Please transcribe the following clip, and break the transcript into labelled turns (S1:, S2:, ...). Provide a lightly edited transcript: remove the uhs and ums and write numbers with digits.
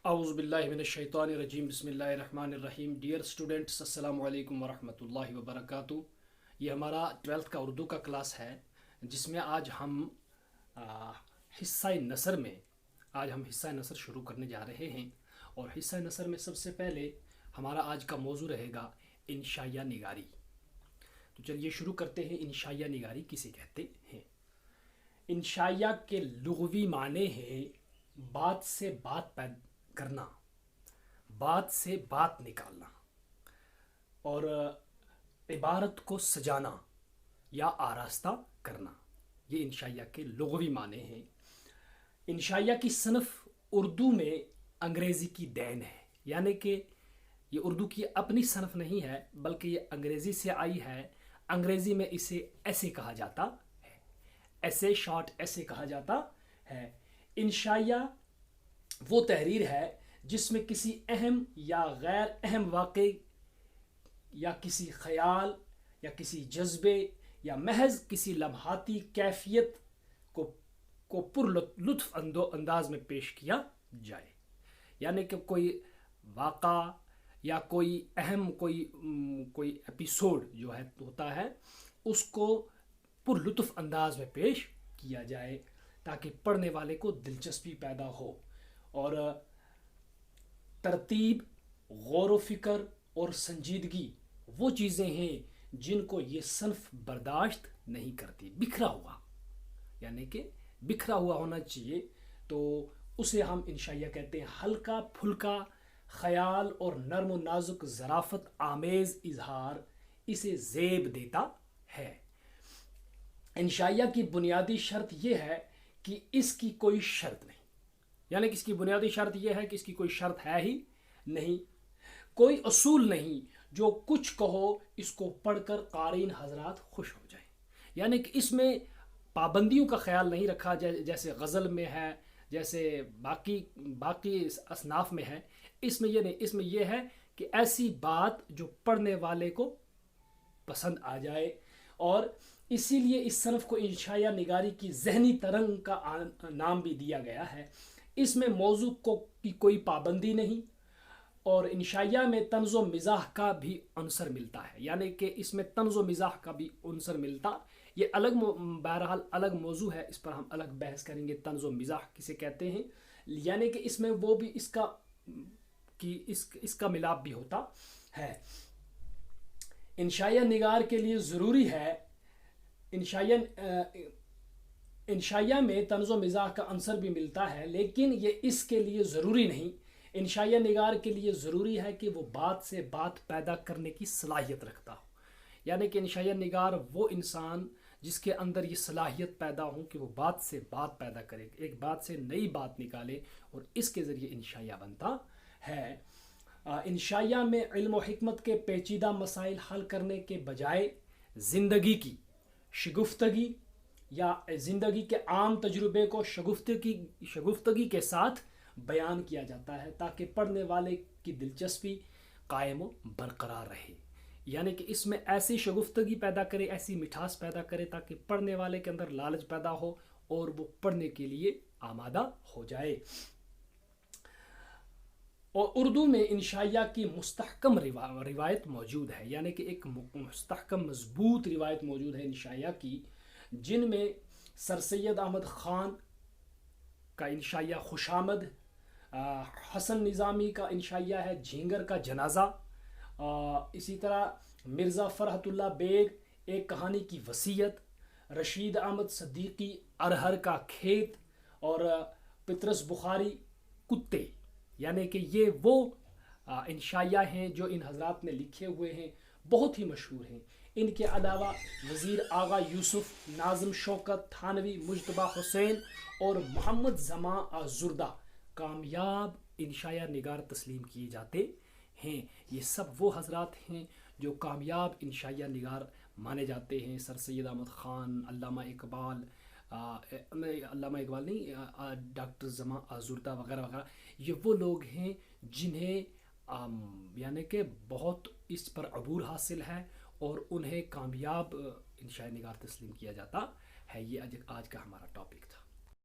S1: اعوذ باللہ من الشیطان الرجیم بسم اللہ الرحمن الرحیم. ڈیئر اسٹوڈنٹس، السلام علیکم ورحمۃ اللہ وبرکاتہ. یہ ہمارا 12th کا اردو کا کلاس ہے جس میں آج ہم حصہ نثر شروع کرنے جا رہے ہیں. اور حصہ نثر میں سب سے پہلے ہمارا آج کا موضوع رہے گا انشائیہ نگاری. تو چلیے شروع کرتے ہیں. انشائیہ نگاری کسے کہتے ہیں؟ انشائیہ کے لغوی معنی ہے بات سے بات کرنا، بات سے بات نکالنا اور عبارت کو سجانا یا آراستہ کرنا. یہ انشائیہ کے لغوی معنی ہیں. انشائیہ کی صنف اردو میں انگریزی کی دین ہے، یعنی کہ یہ اردو کی اپنی صنف نہیں ہے بلکہ یہ انگریزی سے آئی ہے. انگریزی میں اسے ایسے کہا جاتا ہے، ایسے شارٹ ایسے کہا جاتا ہے. انشائیہ وہ تحریر ہے جس میں کسی اہم یا غیر اہم واقعے یا کسی خیال یا کسی جذبے یا محض کسی لمحاتی کیفیت کو پر لطف انداز میں پیش کیا جائے. یعنی کہ کوئی واقعہ یا کوئی اہم کوئی ایپیسوڈ جو ہے ہوتا ہے اس کو پر لطف انداز میں پیش کیا جائے تاکہ پڑھنے والے کو دلچسپی پیدا ہو. اور ترتیب، غور و فکر اور سنجیدگی وہ چیزیں ہیں جن کو یہ صنف برداشت نہیں کرتی. بکھرا ہوا یعنی کہ بکھرا ہوا ہونا چاہیے، تو اسے ہم انشائیہ کہتے ہیں. ہلکا پھلکا خیال اور نرم و نازک ظرافت آمیز اظہار اسے زیب دیتا ہے. انشائیہ کی بنیادی شرط یہ ہے کہ اس کی کوئی شرط نہیں، یعنی کہ اس کی بنیادی شرط یہ ہے کہ اس کی کوئی شرط ہے ہی نہیں، کوئی اصول نہیں. جو کچھ کہو اس کو پڑھ کر قارئین حضرات خوش ہو جائیں. یعنی کہ اس میں پابندیوں کا خیال نہیں رکھا جیسے غزل میں ہے، جیسے باقی اصناف میں ہے. اس میں یہ نہیں، اس میں یہ ہے کہ ایسی بات جو پڑھنے والے کو پسند آ جائے. اور اسی لیے اس صنف کو انشائیہ نگاری کی ذہنی ترنگ کا نام بھی دیا گیا ہے. اس میں موضوع کی کوئی پابندی نہیں اور انشائیہ میں طنز و مزاح کا بھی عنصر ملتا ہے. یعنی کہ اس میں طنز و مزاح کا بھی عنصر ملتا. یہ بہرحال الگ موضوع ہے، اس پر ہم الگ بحث کریں گے. طنز و مزاح کسے کہتے ہیں؟ یعنی کہ اس میں وہ بھی اس کا ملاپ بھی ہوتا ہے. انشائیہ نگار کے لیے ضروری ہے انشائیہ میں طنز و مزاح کا عنصر بھی ملتا ہے، لیکن یہ اس کے لیے ضروری نہیں. انشائیہ نگار کے لیے ضروری ہے کہ وہ بات سے بات پیدا کرنے کی صلاحیت رکھتا ہو. یعنی کہ انشائیہ نگار وہ انسان جس کے اندر یہ صلاحیت پیدا ہو کہ وہ بات سے بات پیدا کرے، ایک بات سے نئی بات نکالے اور اس کے ذریعے انشائیہ بنتا ہے. انشائیہ میں علم و حکمت کے پیچیدہ مسائل حل کرنے کے بجائے زندگی کی شگفتگی یا زندگی کے عام تجربے کو شگفتگی کے ساتھ بیان کیا جاتا ہے تاکہ پڑھنے والے کی دلچسپی قائم و برقرار رہے. یعنی کہ اس میں ایسی شگفتگی پیدا کرے، ایسی مٹھاس پیدا کرے تاکہ پڑھنے والے کے اندر لالچ پیدا ہو اور وہ پڑھنے کے لیے آمادہ ہو جائے. اور اردو میں انشائیہ کی مستحکم روایت موجود ہے، یعنی کہ ایک مستحکم مضبوط روایت موجود ہے انشائیہ کی، جن میں سر سید احمد خان کا انشائیہ خوشامد، حسن نظامی کا انشائیہ ہے جھینگر کا جنازہ، اسی طرح مرزا فرحت اللہ بیگ ایک کہانی کی وصیت، رشید احمد صدیقی ارہر کا کھیت اور پطرس بخاری کتے. یعنی کہ یہ وہ انشائیہ ہیں جو ان حضرات نے لکھے ہوئے ہیں، بہت ہی مشہور ہیں. ان کے علاوہ وزیر آغا یوسف، ناظم شوکت، تھانوی مجتبیٰ حسین اور محمد زمان آزردہ کامیاب انشائیہ نگار تسلیم کیے جاتے ہیں. یہ سب وہ حضرات ہیں جو کامیاب انشائیہ نگار مانے جاتے ہیں. سر سید احمد خان، علامہ اقبال نہیں، ڈاکٹر زمان آزردہ وغیرہ وغیرہ، یہ وہ لوگ ہیں جنہیں یعنی کہ بہت اس پر عبور حاصل ہے اور انہیں کامیاب انشائیہ نگار تسلیم کیا جاتا ہے. یہ آج کا ہمارا ٹاپک تھا.